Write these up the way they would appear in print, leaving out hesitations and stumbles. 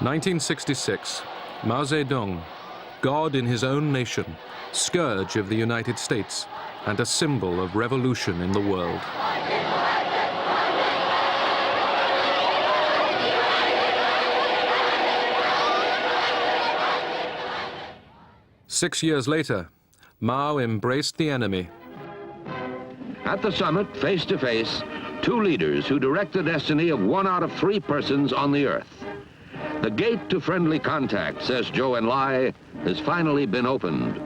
1966, Mao Zedong, God in his own nation, scourge of the United States, and a symbol of revolution in the world. Six years later, Mao embraced the enemy. At the summit, face to face, two leaders who direct the destiny of 1 out of 3 persons on the earth. The gate to friendly contact, says Zhou Enlai, has finally been opened.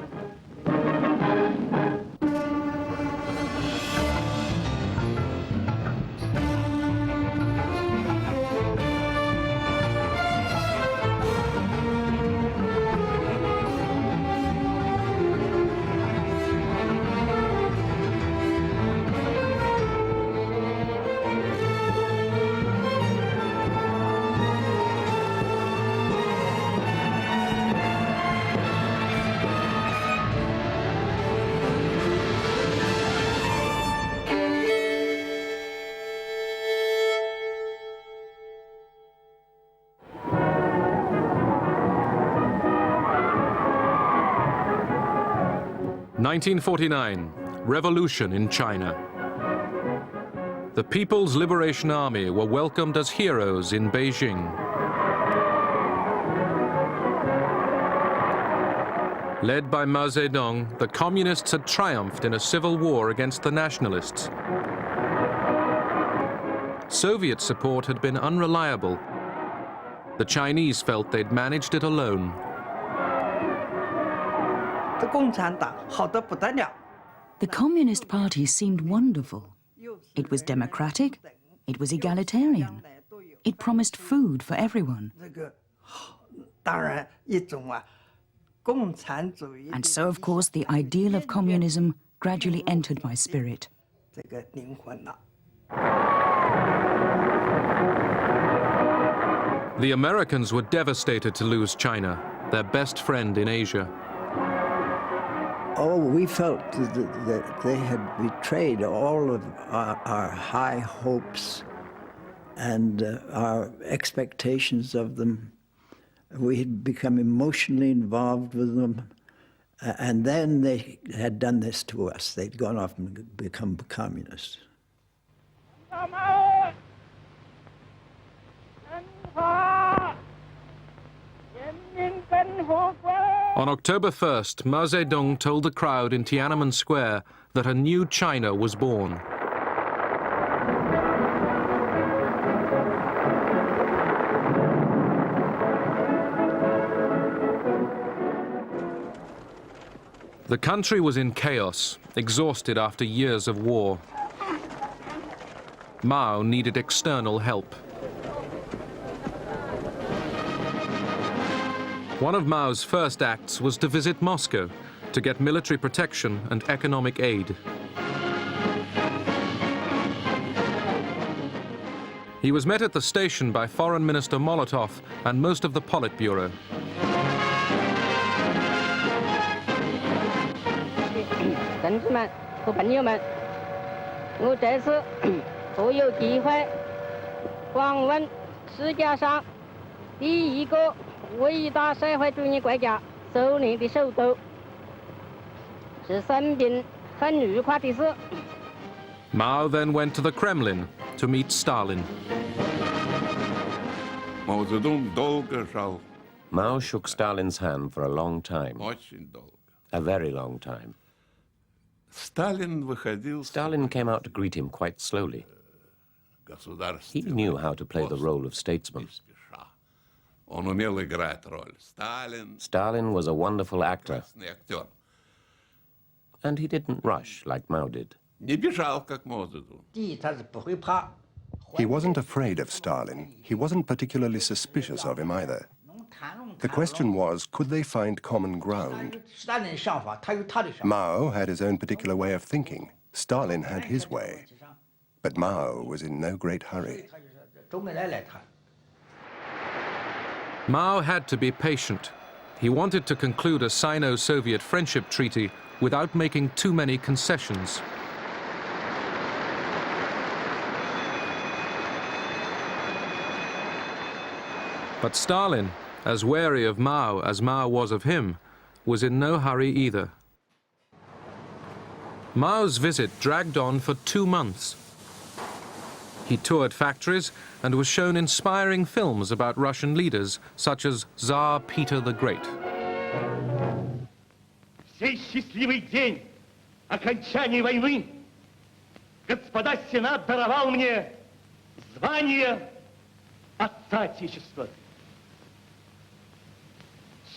(1949) Revolution in China. The People's Liberation Army were welcomed as heroes in Beijing. Led by Mao Zedong, the communists had triumphed in a civil war against the nationalists. Soviet support had been unreliable. The Chinese felt they'd managed it alone. The Communist Party seemed wonderful. It was democratic, it was egalitarian, it promised food for everyone. And so, of course, the ideal of communism gradually entered my spirit. The Americans were devastated to lose China, their best friend in Asia. Oh, we felt that they had betrayed all of our high hopes and our expectations of them. We had become emotionally involved with them, and then they had done this to us. They'd gone off and become communists. On October 1st, Mao Zedong told the crowd in Tiananmen Square that a new China was born. The country was in chaos, exhausted after years of war. Mao needed external help. One of Mao's first acts was to visit Moscow to get military protection and economic aid. He was met at the station by Foreign Minister Molotov and most of the Politburo. Mao then went to the Kremlin to meet Stalin. Mao shook Stalin's hand for a long time, a very long time. Stalin came out to greet him quite slowly. He knew how to play the role of statesman. Stalin was a wonderful actor, and he didn't rush like Mao did. He wasn't afraid of Stalin. He wasn't particularly suspicious of him either. The question was, could they find common ground? Mao had his own particular way of thinking. Stalin had his way. But Mao was in no great hurry. Mao had to be patient. He wanted to conclude a Sino-Soviet friendship treaty without making too many concessions. But Stalin, as wary of Mao as Mao was of him, was in no hurry either. Mao's visit dragged on for 2 months. He toured factories and was shown inspiring films about Russian leaders, such as Tsar Peter the Great. Сей счастливый день окончания войны господа Сенат даровал мне звание Отца Отечества.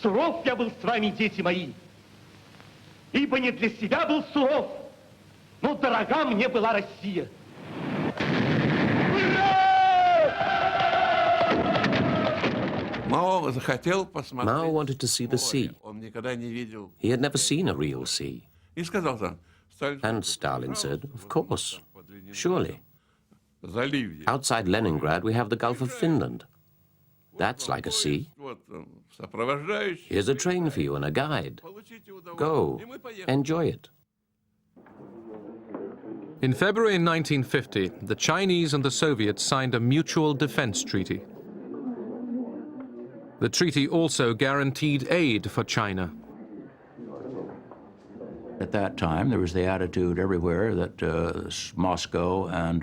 Суров я был с вами, дети мои, ибо не для себя был суров, но дорога мне была Россия. Mao wanted to see the sea. He had never seen a real sea. And Stalin said, of course, surely. Outside Leningrad, we have the Gulf of Finland. That's like a sea. Here's a train for you and a guide. Go, enjoy it. In February 1950, the Chinese and the Soviets signed a mutual defense treaty. The treaty also guaranteed aid for China. At that time, there was the attitude everywhere that Moscow and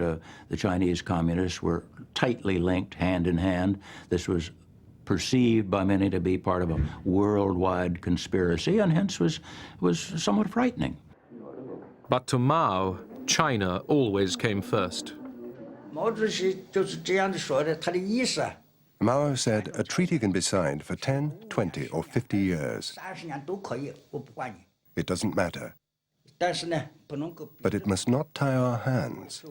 the Chinese communists were tightly linked, hand in hand. This was perceived by many to be part of a worldwide conspiracy, and hence was somewhat frightening. But to Mao, China always came first. Mao said a treaty can be signed for 10, 20, or 50 years. It doesn't matter. But it must not tie our hands.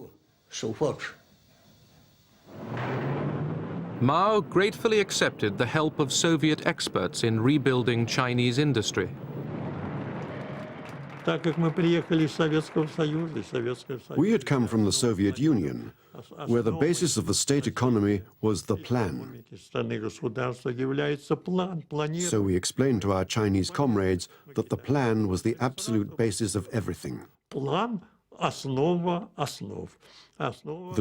Mao gratefully accepted the help of Soviet experts in rebuilding Chinese industry. We had come from the Soviet Union, where the basis of the state economy was the plan. So we explained to our Chinese comrades that the plan was the absolute basis of everything. The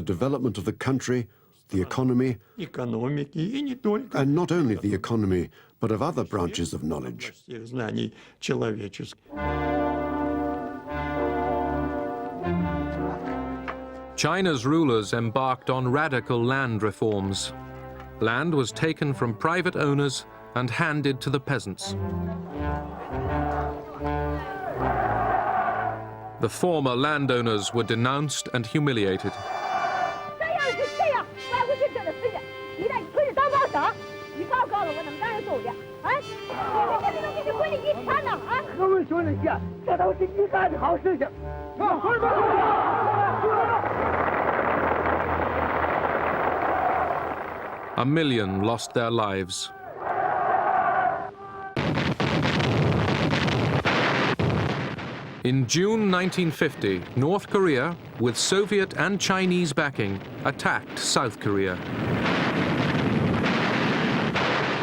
development of the country, the economy, and not only the economy, but of other branches of knowledge. China's rulers embarked on radical land reforms. Land was taken from private owners and handed to the peasants. The former landowners were denounced and humiliated. A million lost their lives. In June 1950, North Korea, with Soviet and Chinese backing, attacked South Korea.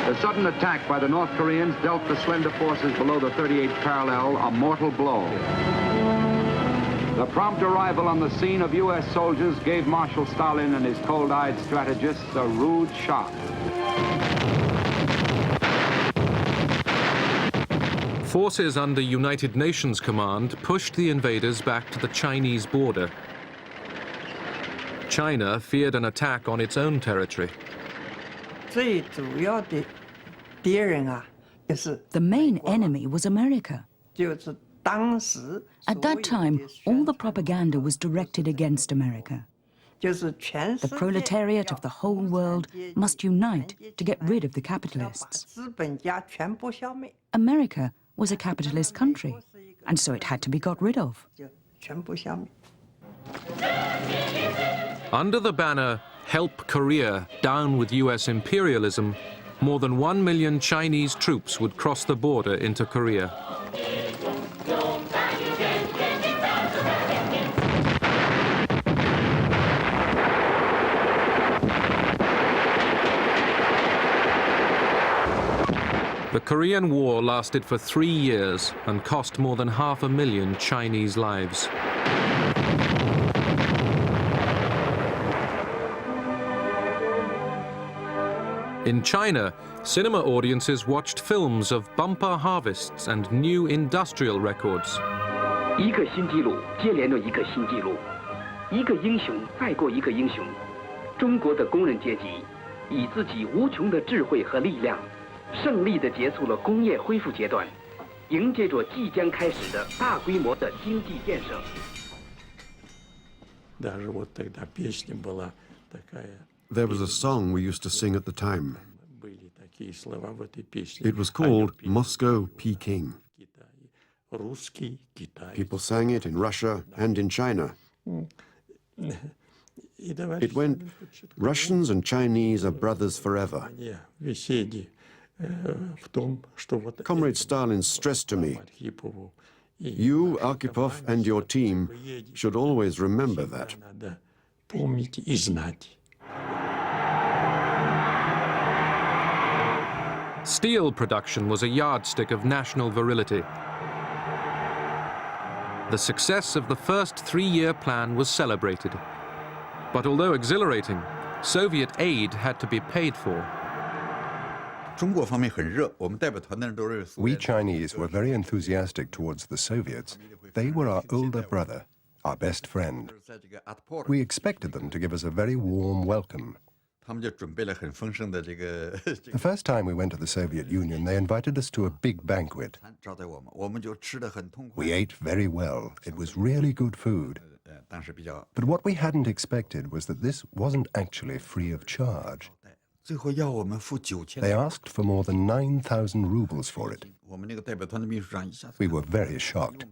The sudden attack by the North Koreans dealt the slender forces below the 38th parallel a mortal blow. The prompt arrival on the scene of U.S. soldiers gave Marshal Stalin and his cold-eyed strategists a rude shock. Forces under United Nations command pushed the invaders back to the Chinese border. China feared an attack on its own territory. The main enemy was America. At that time, all the propaganda was directed against America. The proletariat of the whole world must unite to get rid of the capitalists. America was a capitalist country, and so it had to be got rid of. Under the banner, "Help Korea, down with US imperialism," more than 1 million Chinese troops would cross the border into Korea. The Korean War lasted for 3 years and cost more than 500,000 Chinese lives. In China, cinema audiences watched films of bumper harvests and new industrial records. 一个新纪录接连着一个新纪录，一个英雄再过一个英雄。中国的工人阶级以自己无穷的智慧和力量，胜利地结束了工业恢复阶段，迎接着即将开始的大规模的经济建设。 There was a song we used to sing at the time. It was called Moscow, Peking. People sang it in Russia and in China. It went, Russians and Chinese are brothers forever. Comrade Stalin stressed to me, you, Arkhipov, and your team should always remember that. Steel production was a yardstick of national virility. The success of the first three-year plan was celebrated. But although exhilarating, Soviet aid had to be paid for. We Chinese were very enthusiastic towards the Soviets. They were our older brother, our best friend. We expected them to give us a very warm welcome. The first time we went to the Soviet Union, they invited us to a big banquet. We ate very well. It was really good food. But what we hadn't expected was that this wasn't actually free of charge. They asked for more than 9,000 rubles for it. We were very shocked.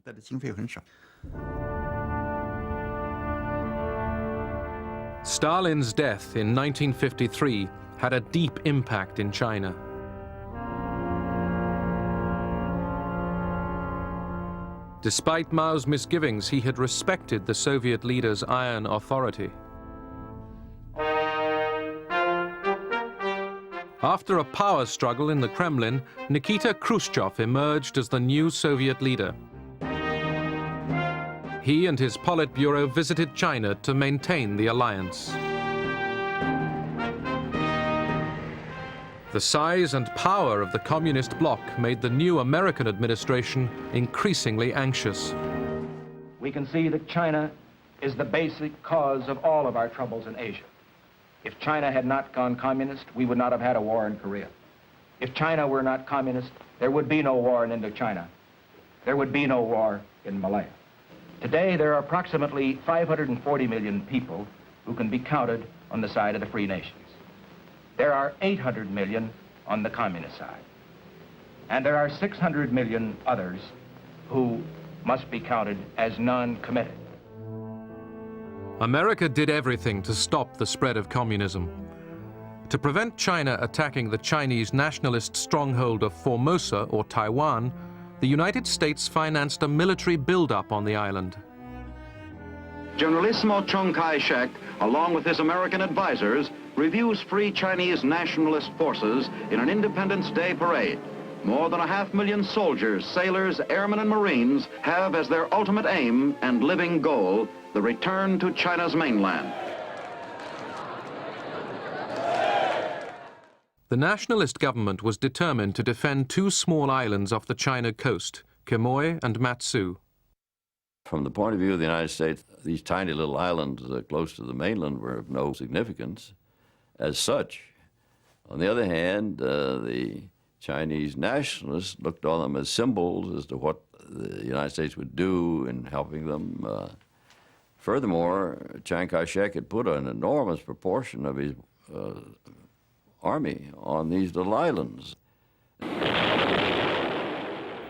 Stalin's death in 1953 had a deep impact in China. Despite Mao's misgivings, he had respected the Soviet leader's iron authority. After a power struggle in the Kremlin, Nikita Khrushchev emerged as the new Soviet leader. He and his Politburo visited China to maintain the alliance. The size and power of the communist bloc made the new American administration increasingly anxious. We can see that China is the basic cause of all of our troubles in Asia. If China had not gone communist, we would not have had a war in Korea. If China were not communist, there would be no war in Indochina. There would be no war in Malaya. Today, there are approximately 540 million people who can be counted on the side of the free nations. There are 800 million on the communist side. And there are 600 million others who must be counted as non-committed. America did everything to stop the spread of communism. To prevent China attacking the Chinese nationalist stronghold of Formosa or Taiwan, the United States financed a military buildup on the island. Generalissimo Chiang Kai-shek, along with his American advisors, reviews Free Chinese nationalist forces in an Independence Day parade. More than 500,000 soldiers, sailors, airmen, and Marines have as their ultimate aim and living goal the return to China's mainland. The nationalist government was determined to defend two small islands off the China coast, Quemoy and Matsu. From the point of view of the United States, these tiny little islands close to the mainland were of no significance as such. On the other hand, the Chinese nationalists looked on them as symbols as to what the United States would do in helping them. Furthermore, Chiang Kai-shek had put an enormous proportion of his army on these little islands.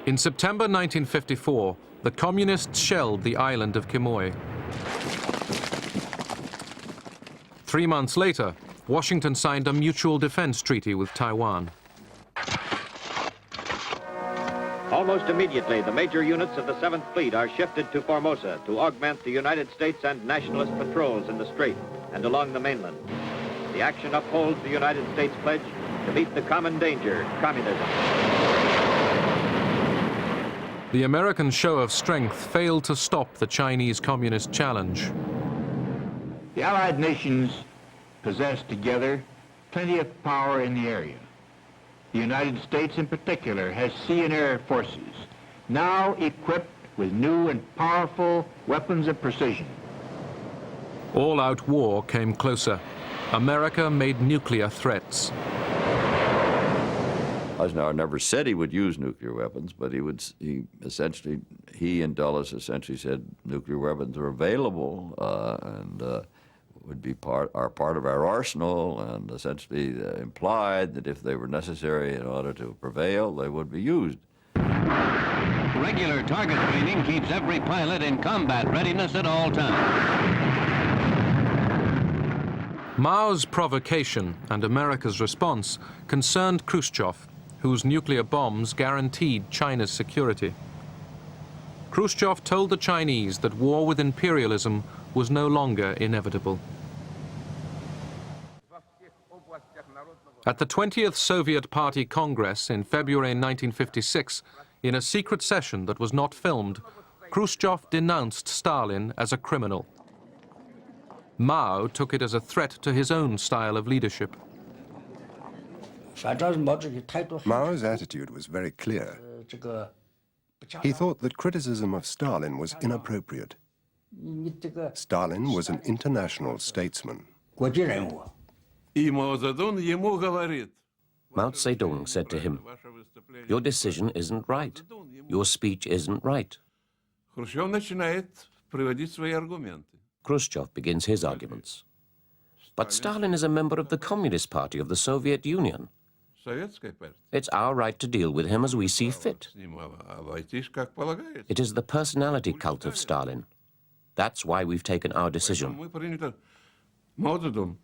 In September 1954, the communists shelled the island of Quemoy. 3 months later, Washington signed a mutual defense treaty with Taiwan. Almost immediately, the major units of the 7th Fleet are shifted to Formosa to augment the United States and nationalist patrols in the Strait and along the mainland. The action upholds the United States pledge to meet the common danger, communism. The American show of strength failed to stop the Chinese communist challenge. The Allied nations possessed together 20th power in the area. The United States in particular has sea and air forces, now equipped with new and powerful weapons of precision. All-out war came closer. America made nuclear threats. Eisenhower never said he would use nuclear weapons, but he and Dulles essentially said nuclear weapons are available and would be part of our arsenal, and essentially implied that if they were necessary in order to prevail, they would be used. Regular target training keeps every pilot in combat readiness at all times. Mao's provocation and America's response concerned Khrushchev, whose nuclear bombs guaranteed China's security. Khrushchev told the Chinese that war with imperialism was no longer inevitable. At the 20th Soviet Party Congress in February 1956, in a secret session that was not filmed, Khrushchev denounced Stalin as a criminal. Mao took it as a threat to his own style of leadership. Mao's attitude was very clear. He thought that criticism of Stalin was inappropriate. Stalin was an international statesman. Mao Zedong said to him, "Your decision isn't right. Your speech isn't right." Khrushchev begins his arguments. But Stalin is a member of the Communist Party of the Soviet Union. It's our right to deal with him as we see fit. It is the personality cult of Stalin. That's why we've taken our decision. Mao Zedong.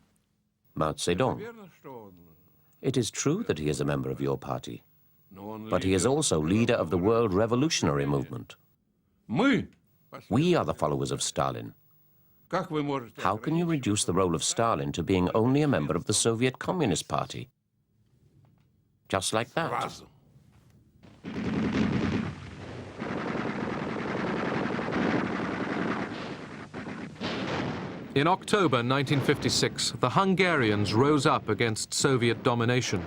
It is true that he is a member of your party, but he is also leader of the world revolutionary movement. We are the followers of Stalin. How can you reduce the role of Stalin to being only a member of the Soviet Communist Party? Just like that. In October 1956, the Hungarians rose up against Soviet domination.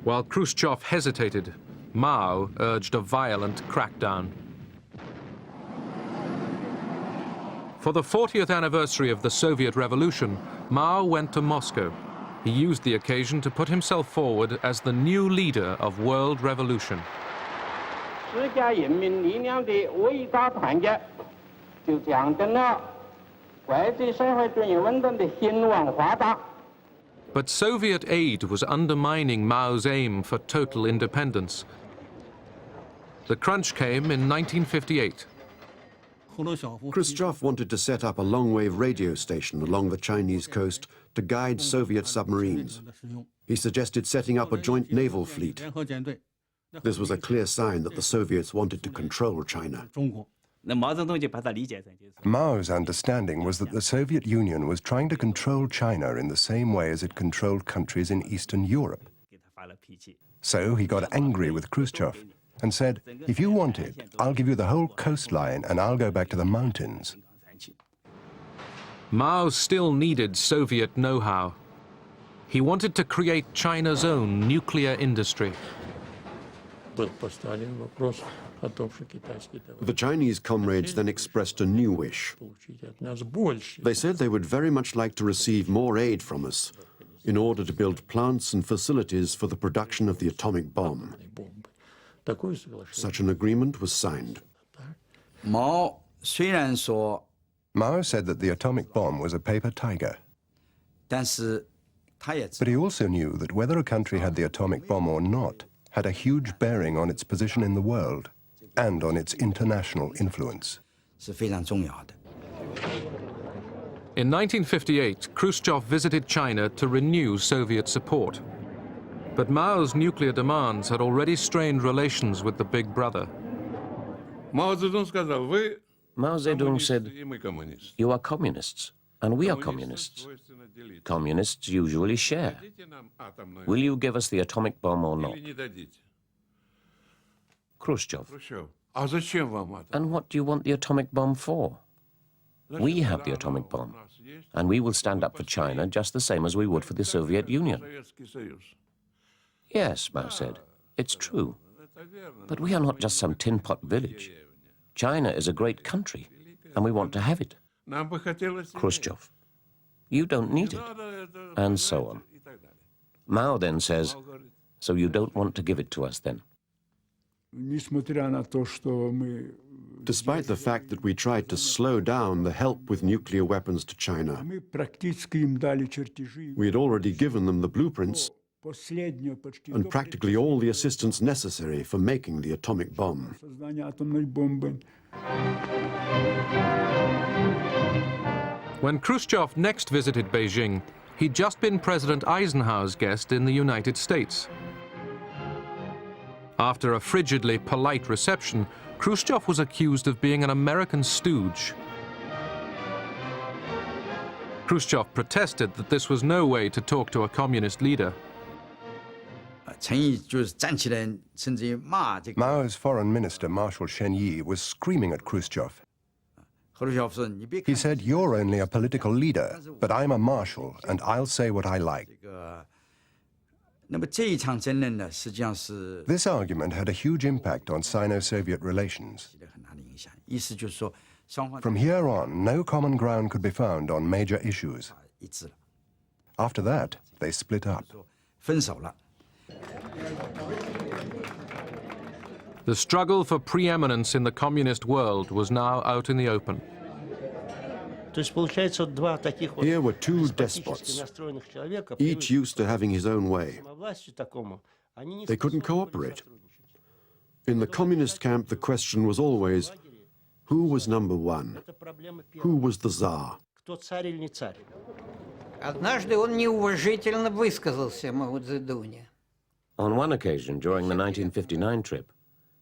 While Khrushchev hesitated, Mao urged a violent crackdown. For the 40th anniversary of the Soviet Revolution, Mao went to Moscow. He used the occasion to put himself forward as the new leader of world revolution. But Soviet aid was undermining Mao's aim for total independence. The crunch came in 1958. Khrushchev wanted to set up a long-wave radio station along the Chinese coast to guide Soviet submarines. He suggested setting up a joint naval fleet. This was a clear sign that the Soviets wanted to control China. Mao's understanding was that the Soviet Union was trying to control China in the same way as it controlled countries in Eastern Europe. So he got angry with Khrushchev and said, "If you want it, I'll give you the whole coastline and I'll go back to the mountains." Mao still needed Soviet know-how. He wanted to create China's own nuclear industry. The Chinese comrades then expressed a new wish. They said they would very much like to receive more aid from us in order to build plants and facilities for the production of the atomic bomb. Such an agreement was signed. Mao said that the atomic bomb was a paper tiger. But he also knew that whether a country had the atomic bomb or not had a huge bearing on its position in the world and on its international influence. In 1958, Khrushchev visited China to renew Soviet support. But Mao's nuclear demands had already strained relations with the big brother. Mao Zedong said, "You are communists, and we are communists. Communists usually share. Will you give us the atomic bomb or not?" Khrushchev, "And what do you want the atomic bomb for?" We have the atomic bomb, and we will stand up for China just the same as we would for the Soviet Union. Yes, Mao said, it's true. But we are not just some tin pot village. China is a great country, and we want to have it. Khrushchev, you don't need it, and so on. Mao then says, so you don't want to give it to us then? Despite the fact that we tried to slow down the help with nuclear weapons to China, we had already given them the blueprints and practically all the assistance necessary for making the atomic bomb. When Khrushchev next visited Beijing, he'd just been President Eisenhower's guest in the United States. After a frigidly polite reception, Khrushchev was accused of being an American stooge. Khrushchev protested that this was no way to talk to a communist leader. Mao's foreign minister, Marshal Chen Yi, was screaming at Khrushchev. He said, you're only a political leader, but I'm a marshal, and I'll say what I like. This argument had a huge impact on Sino-Soviet relations. From here on, no common ground could be found on major issues. After that, they split up. The struggle for preeminence in the communist world was now out in the open. Here were two despots, each used to having his own way. They couldn't cooperate. In the communist camp, the question was always, who was number one? Who was the Tsar? On one occasion, during the 1959 trip,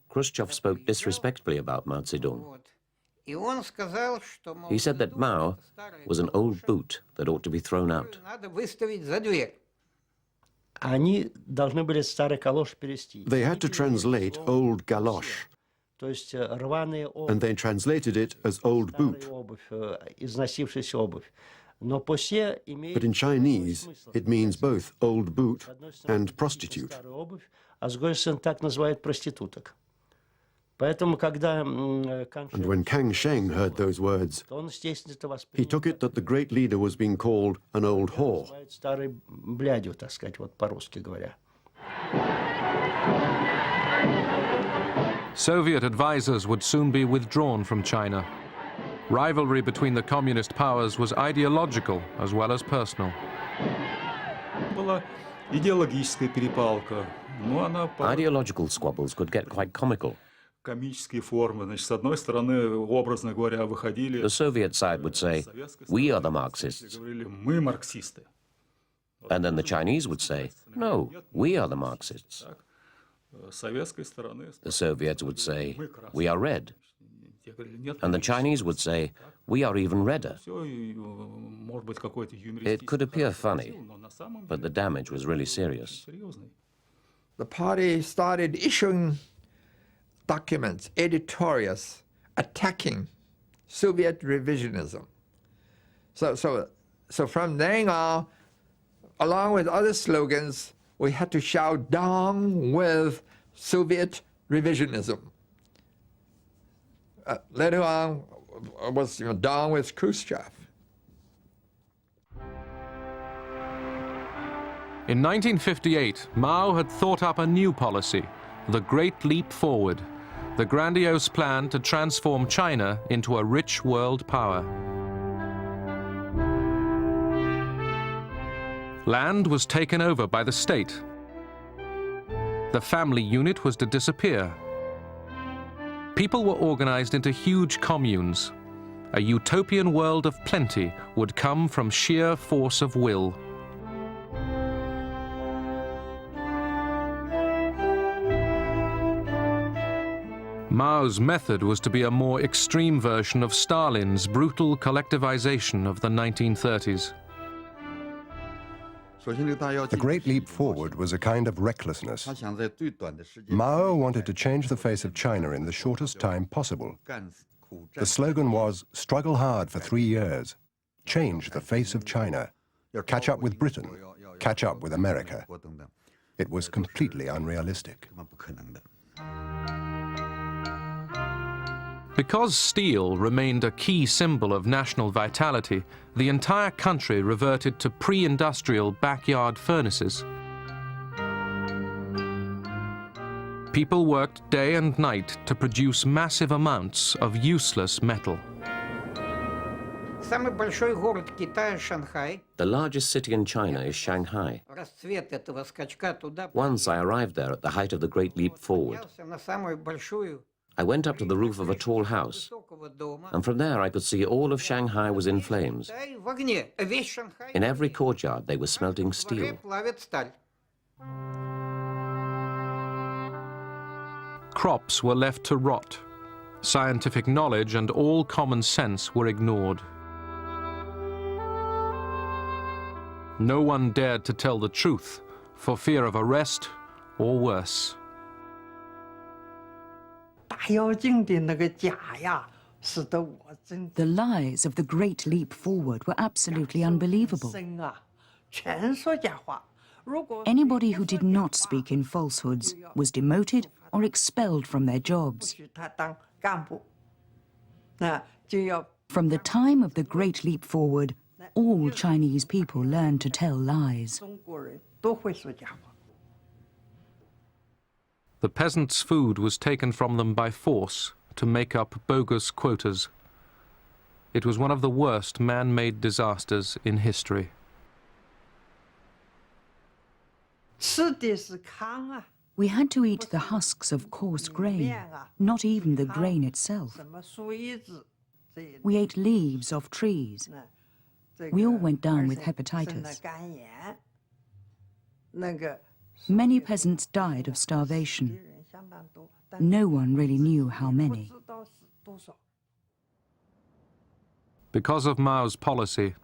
Khrushchev spoke disrespectfully about Mao Zedong. He said that Mao was an old boot that ought to be thrown out. They had to translate old galosh, and they translated it as old boot. But in Chinese, it means both old boot and prostitute. And when Kang Sheng heard those words, he took it that the great leader was being called an old whore. Soviet advisors would soon be withdrawn from China. Rivalry between the communist powers was ideological as well as personal. Ideological squabbles could get quite comical. The Soviet side would say, we are the Marxists. And then the Chinese would say, no, we are the Marxists. The Soviets would say, we are red. And the Chinese would say, we are even redder. It could appear funny, but the damage was really serious. The party started issuing documents, editorials, attacking Soviet revisionism. So from then on, along with other slogans, we had to shout down with Soviet revisionism. Later on, was down with Khrushchev. In 1958, Mao had thought up a new policy, the Great Leap Forward, the grandiose plan to transform China into a rich world power. Land was taken over by the state. The family unit was to disappear. People were organized into huge communes. A utopian world of plenty would come from sheer force of will. Mao's method was to be a more extreme version of Stalin's brutal collectivization of the 1930s. The Great Leap Forward was a kind of recklessness. Mao wanted to change the face of China in the shortest time possible. The slogan was, struggle hard for 3 years, change the face of China, catch up with Britain, catch up with America. It was completely unrealistic. Because steel remained a key symbol of national vitality, the entire country reverted to pre-industrial backyard furnaces. People worked day and night to produce massive amounts of useless metal. The largest city in China is Shanghai. Once I arrived there at the height of the Great Leap Forward. I went up to the roof of a tall house, and from there I could see all of Shanghai was in flames. In every courtyard they were smelting steel. Crops were left to rot. Scientific knowledge and all common sense were ignored. No one dared to tell the truth for fear of arrest or worse. The lies of the Great Leap Forward were absolutely unbelievable. Anybody who did not speak in falsehoods was demoted or expelled from their jobs. From the time of the Great Leap Forward, all Chinese people learned to tell lies. The peasants' food was taken from them by force to make up bogus quotas. It was one of the worst man-made disasters in history. We had to eat the husks of coarse grain, not even the grain itself. We ate leaves of trees. We all went down with hepatitis. Many peasants died of starvation. No one really knew how many. Because of Mao's policy,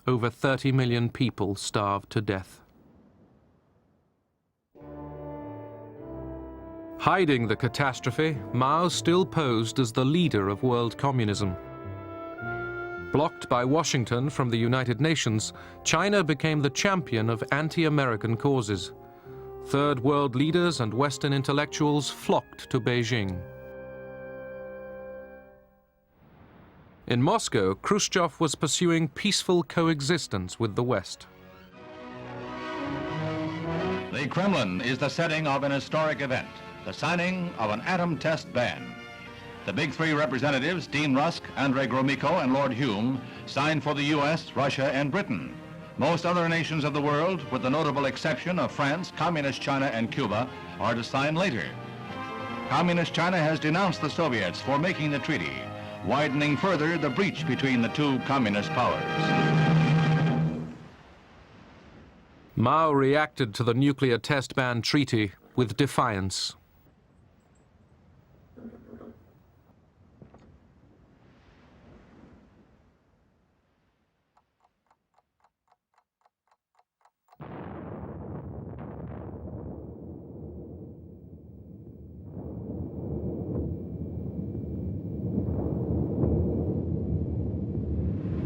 over 30 million people starved to death. Hiding the catastrophe, Mao still posed as the leader of world communism. Blocked by Washington from the United Nations, China became the champion of anti-American causes. Third world leaders and Western intellectuals flocked to Beijing. In Moscow, Khrushchev was pursuing peaceful coexistence with the West. The Kremlin is the setting of an historic event, the signing of an atom test ban. The big three representatives, Dean Rusk, Andrei Gromyko, and Lord Hume, signed for the US, Russia, and Britain. Most other nations of the world, with the notable exception of France, Communist China, and Cuba, are to sign later. Communist China has denounced the Soviets for making the treaty, widening further the breach between the two communist powers. Mao reacted to the nuclear test ban treaty with defiance.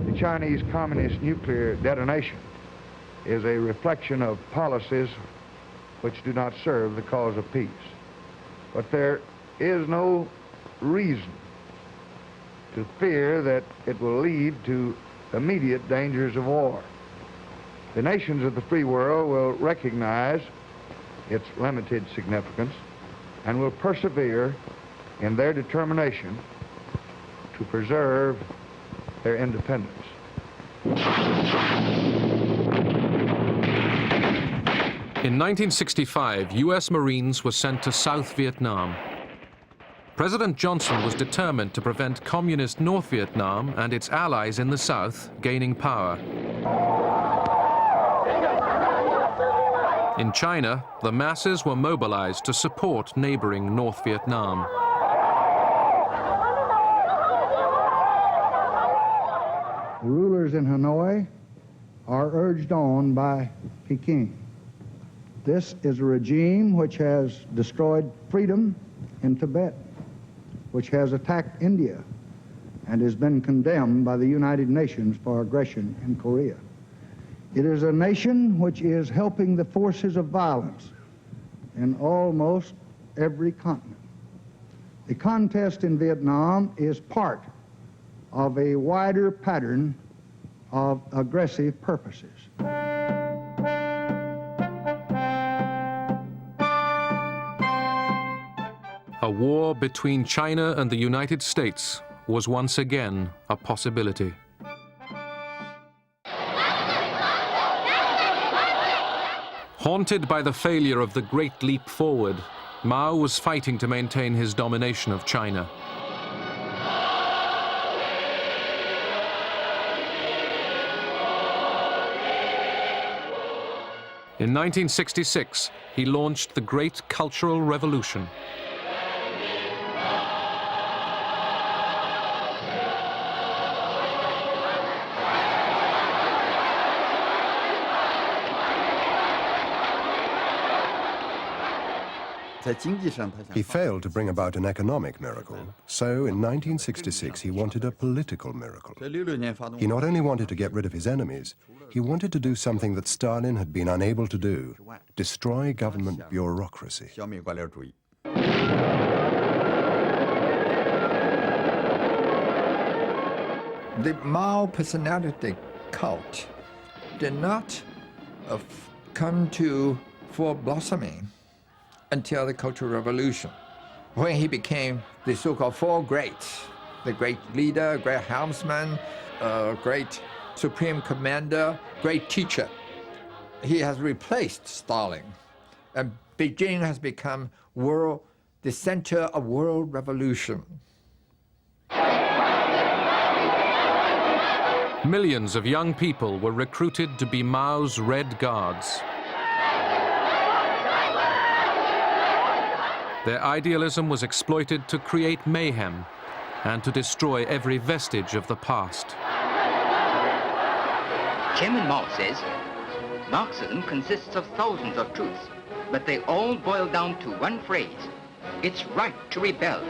The Chinese Communist nuclear detonation is a reflection of policies which do not serve the cause of peace. But there is no reason to fear that it will lead to immediate dangers of war. The nations of the free world will recognize its limited significance and will persevere in their determination to preserve their independence. In 1965, US Marines were sent to South Vietnam. President Johnson was determined to prevent communist North Vietnam and its allies in the South gaining power. In China, the masses were mobilized to support neighboring North Vietnam. The rulers in Hanoi are urged on by Peking. This is a regime which has destroyed freedom in Tibet, which has attacked India, and has been condemned by the United Nations for aggression in Korea. It is a nation which is helping the forces of violence in almost every continent. The contest in Vietnam is part of a wider pattern of aggressive purposes. A war between China and the United States was once again a possibility. Haunted by the failure of the Great Leap Forward, Mao was fighting to maintain his domination of China. In 1966, he launched the Great Cultural Revolution. He failed to bring about an economic miracle, so in 1966 he wanted a political miracle. He not only wanted to get rid of his enemies, he wanted to do something that Stalin had been unable to do: destroy government bureaucracy. The Mao personality cult did not come to full blossoming until the Cultural Revolution, when he became the so-called Four Greats: the great leader, great helmsman, great supreme commander, great teacher. He has replaced Stalin, and Beijing has become the center of world revolution. Millions of young people were recruited to be Mao's Red Guards. Their idealism was exploited to create mayhem and to destroy every vestige of the past. Chairman Mao says, Marxism consists of thousands of truths, but they all boil down to one phrase: it's right to rebel.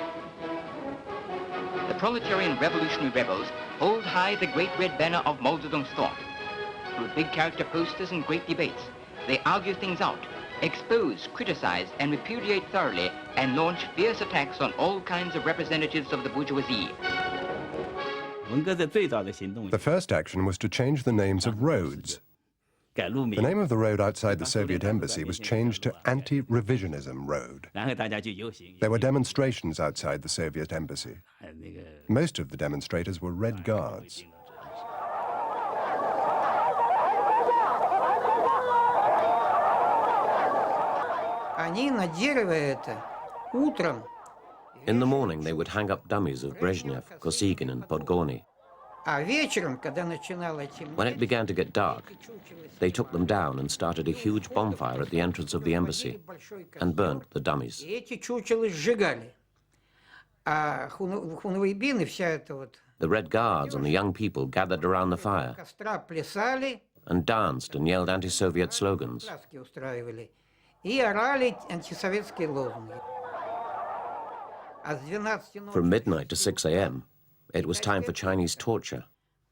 The proletarian revolutionary rebels hold high the great red banner of Mao Zedong's thought. Through big character posters and great debates, they argue things out, expose, criticize, and repudiate thoroughly, and launch fierce attacks on all kinds of representatives of the bourgeoisie. The first action was to change the names of roads. The name of the road outside the Soviet embassy was changed to Anti-Revisionism Road. There were demonstrations outside the Soviet embassy. Most of the demonstrators were Red Guards. In the morning, they would hang up dummies of Brezhnev, Kosygin, and Podgorny. When it began to get dark, they took them down and started a huge bonfire at the entrance of the embassy and burnt the dummies. The Red Guards and the young people gathered around the fire and danced and yelled anti-Soviet slogans. From midnight to 6 a.m., it was time for Chinese torture.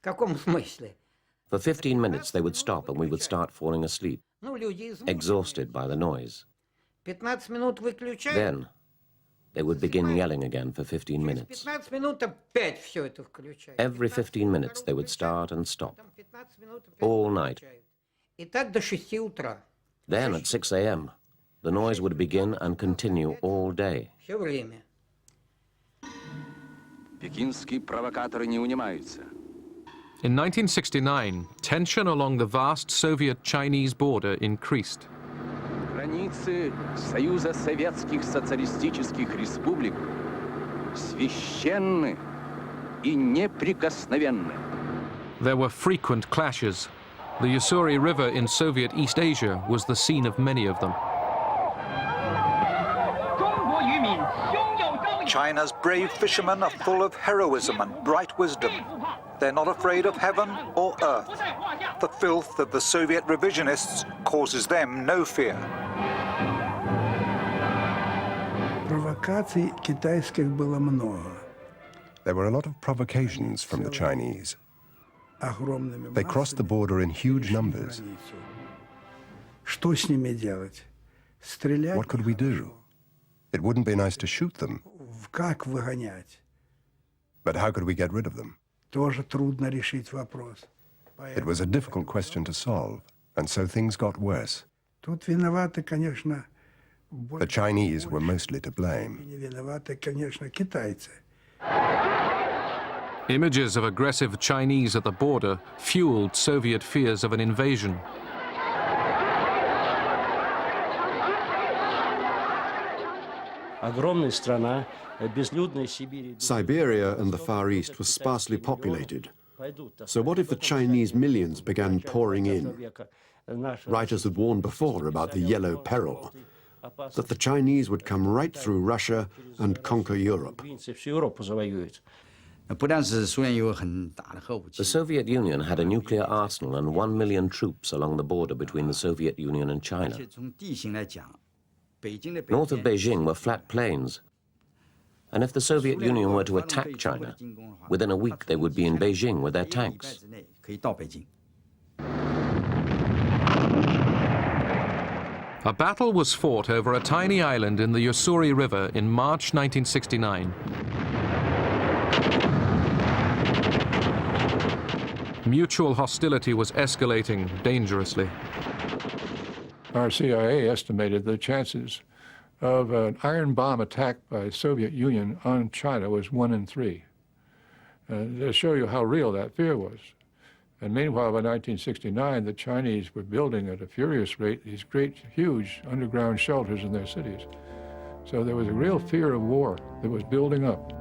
For 15 minutes, they would stop and we would start falling asleep, exhausted by the noise. Then, they would begin yelling again for 15 minutes. Every 15 minutes, they would start and stop, all night. Then, at 6 a.m., the noise would begin and continue all day. In 1969, tension along the vast Soviet-Chinese border increased. Границы Союза Советских Социалистических Республик священны и неприкосновенны. There were frequent clashes. The Ussuri River in Soviet East Asia was the scene of many of them. China's brave fishermen are full of heroism and bright wisdom. They're not afraid of heaven or earth. The filth of the Soviet revisionists causes them no fear. Провокаций китайских было много. There were a lot of provocations from the Chinese. They crossed the border in huge numbers. What could we do? It wouldn't be nice to shoot them. But how could we get rid of them? It was a difficult question to solve, and so things got worse. The Chinese were mostly to blame. Images of aggressive Chinese at the border fueled Soviet fears of an invasion. Siberia and the Far East was sparsely populated. So what if the Chinese millions began pouring in? Writers had warned before about the Yellow Peril, that the Chinese would come right through Russia and conquer Europe. The Soviet Union had a nuclear arsenal and 1 million troops along the border between the Soviet Union and China. North of Beijing were flat plains. And if the Soviet Union were to attack China, within a week they would be in Beijing with their tanks. A battle was fought over a tiny island in the Ussuri River in March 1969. Mutual hostility was escalating dangerously. Our CIA estimated the chances of an iron bomb attack by the Soviet Union on China was 1 in 3. To show you how real that fear was. And meanwhile, by 1969, the Chinese were building at a furious rate these great, huge underground shelters in their cities. So there was a real fear of war that was building up.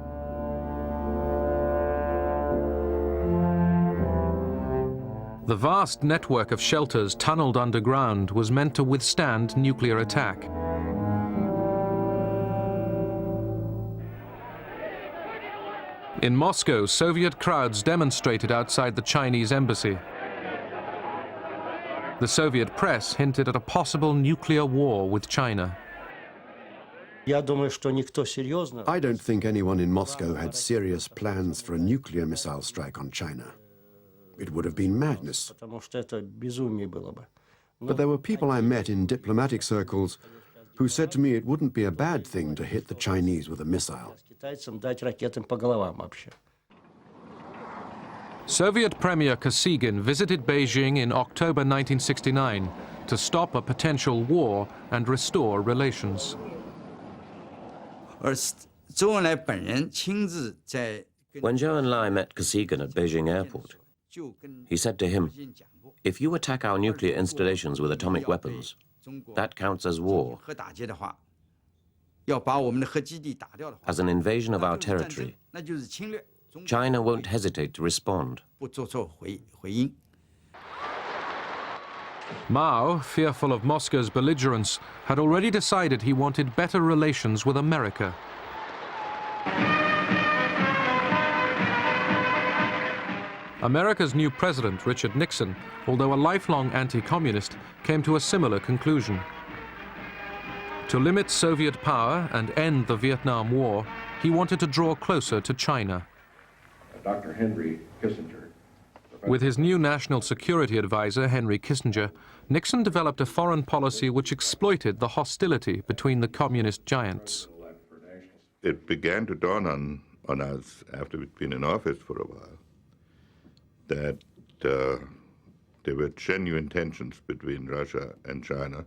The vast network of shelters tunneled underground was meant to withstand nuclear attack. In Moscow, Soviet crowds demonstrated outside the Chinese embassy. The Soviet press hinted at a possible nuclear war with China. I don't think anyone in Moscow had serious plans for a nuclear missile strike on China. It would have been madness. But there were people I met in diplomatic circles who said to me it wouldn't be a bad thing to hit the Chinese with a missile. Soviet Premier Kosygin visited Beijing in October 1969 to stop a potential war and restore relations. When Zhou Enlai met Kosygin at Beijing airport, he said to him, "If you attack our nuclear installations with atomic weapons, that counts as war. As an invasion of our territory, China won't hesitate to respond." Mao, fearful of Moscow's belligerence, had already decided he wanted better relations with America. America's new president, Richard Nixon, although a lifelong anti-communist, came to a similar conclusion. To limit Soviet power and end the Vietnam War, he wanted to draw closer to China. Dr. Henry Kissinger. With his new national security advisor, Henry Kissinger, Nixon developed a foreign policy which exploited the hostility between the communist giants. It began to dawn on us, after we'd been in office for a while, that there were genuine tensions between Russia and China,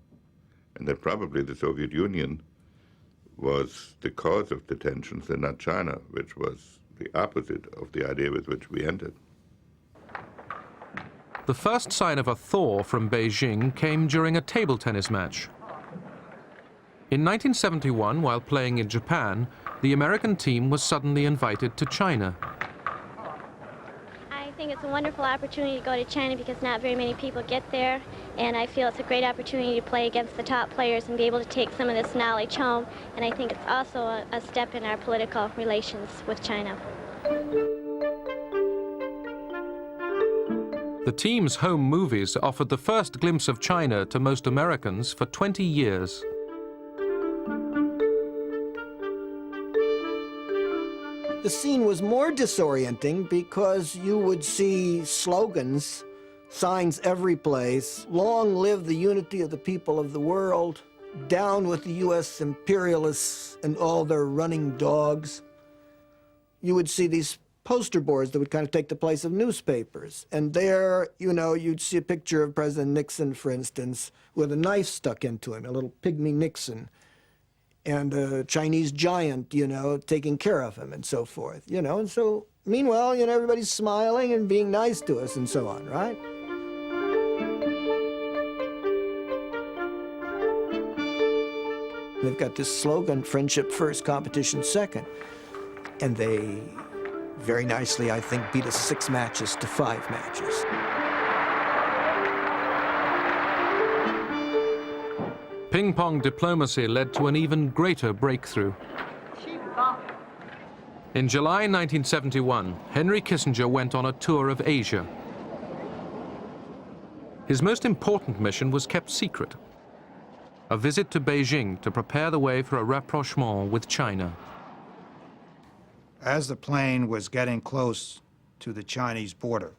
and that probably the Soviet Union was the cause of the tensions and not China, which was the opposite of the idea with which we entered. The first sign of a thaw from Beijing came during a table tennis match. In 1971, while playing in Japan, the American team was suddenly invited to China. I think it's a wonderful opportunity to go to China because not very many people get there, and I feel it's a great opportunity to play against the top players and be able to take some of this knowledge home, and I think it's also a step in our political relations with China. The team's home movies offered the first glimpse of China to most Americans for 20 years. The scene was more disorienting because you would see slogans, signs every place, long live the unity of the people of the world, down with the U.S. imperialists and all their running dogs. You would see these poster boards that would kind of take the place of newspapers. And there, you know, you'd see a picture of President Nixon, for instance, with a knife stuck into him, a little pygmy Nixon, and a Chinese giant, you know, taking care of him and so forth, you know. And so, meanwhile, you know, everybody's smiling and being nice to us and so on, right? They've got this slogan, friendship first, competition second. And they very nicely, I think, beat us 6 matches to 5 matches. Ping-pong diplomacy led to an even greater breakthrough. In July 1971, Henry Kissinger went on a tour of Asia. His most important mission was kept secret, a visit to Beijing to prepare the way for a rapprochement with China. As the plane was getting close to the Chinese border,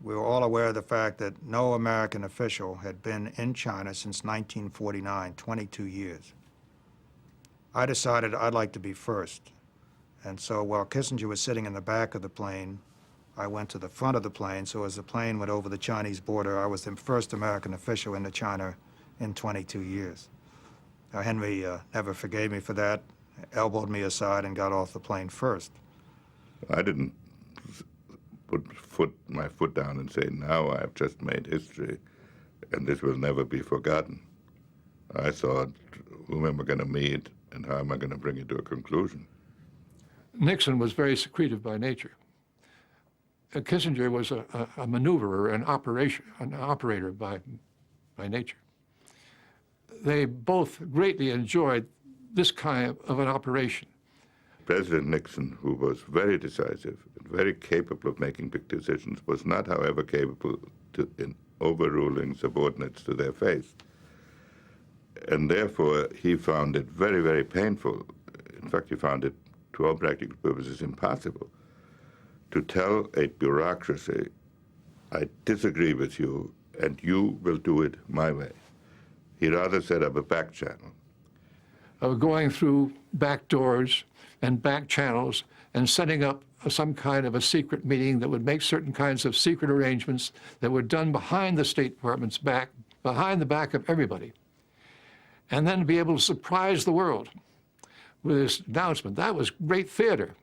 we were all aware of the fact that no American official had been in China since 1949, 22 years. I decided I'd like to be first. And so while Kissinger was sitting in the back of the plane, I went to the front of the plane. So as the plane went over the Chinese border, I was the first American official into China in 22 years. Now, Henry never forgave me for that, elbowed me aside and got off the plane first. I didn't put my foot down and say, now I've just made history and this will never be forgotten. I thought, whom am I going to meet and how am I going to bring it to a conclusion? Nixon was very secretive by nature. Kissinger was a maneuverer, an operator by nature. They both greatly enjoyed this kind of an operation. President Nixon, who was very decisive and very capable of making big decisions, was not, however, capable in overruling subordinates to their face. And therefore, he found it very, very painful. In fact, he found it, to all practical purposes, impossible to tell a bureaucracy, I disagree with you, and you will do it my way. He rather set up a back channel. Going through back doors and back channels and setting up some kind of a secret meeting that would make certain kinds of secret arrangements that were done behind the State Department's back, behind the back of everybody, and then be able to surprise the world with this announcement. That was great theater.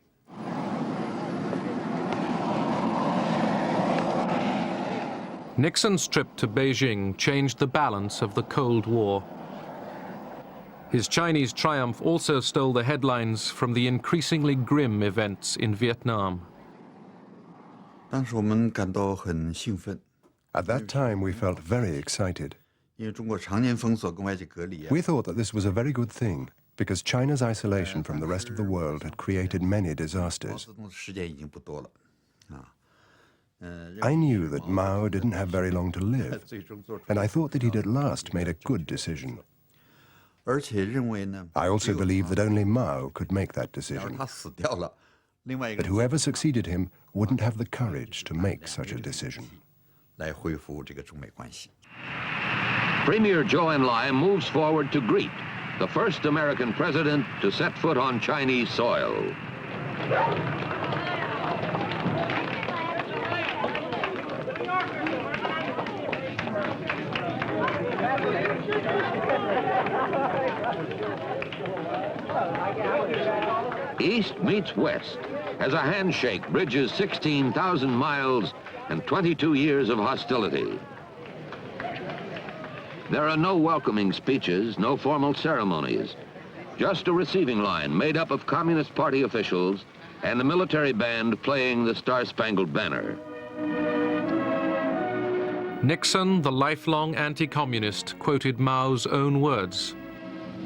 Nixon's trip to Beijing changed the balance of the Cold War. His Chinese triumph also stole the headlines from the increasingly grim events in Vietnam. At that time, we felt very excited. We thought that this was a very good thing, because China's isolation from the rest of the world had created many disasters. I knew that Mao didn't have very long to live, and I thought that he'd at last made a good decision. I also believed that only Mao could make that decision, that whoever succeeded him wouldn't have the courage to make such a decision. Premier Zhou Enlai moves forward to greet the first American president to set foot on Chinese soil. East meets West as a handshake bridges 16,000 miles and 22 years of hostility. There are no welcoming speeches, no formal ceremonies, just a receiving line made up of Communist Party officials and a military band playing the Star-Spangled Banner. Nixon, the lifelong anti-communist, quoted Mao's own words.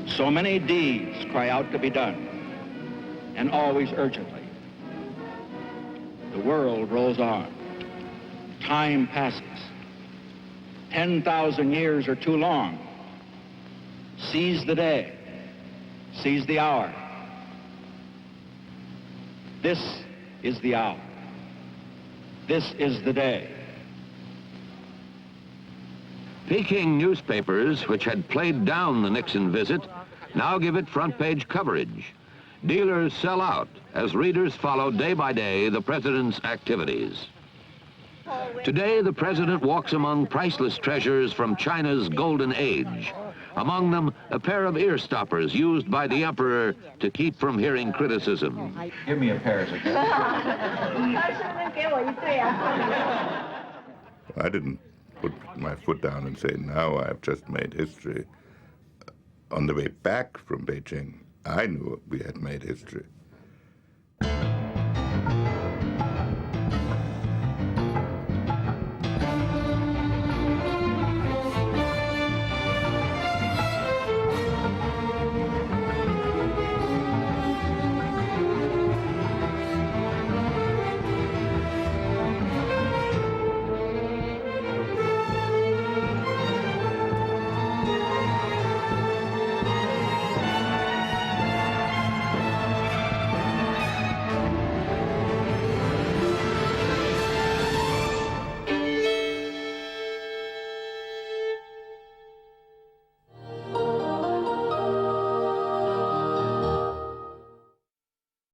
So many deeds cry out to be done, and always urgently. The world rolls on. Time passes. 10,000 years are too long. Seize the day. Seize the hour. This is the hour. This is the day. Peking newspapers, which had played down the Nixon visit, now give it front-page coverage. Dealers sell out as readers follow day by day the president's activities. Today, the president walks among priceless treasures from China's golden age. Among them, a pair of ear stoppers used by the emperor to keep from hearing criticism. Give me a pair as a gift. I didn't put my foot down and say, now I've just made history. On the way back from Beijing, I knew we had made history.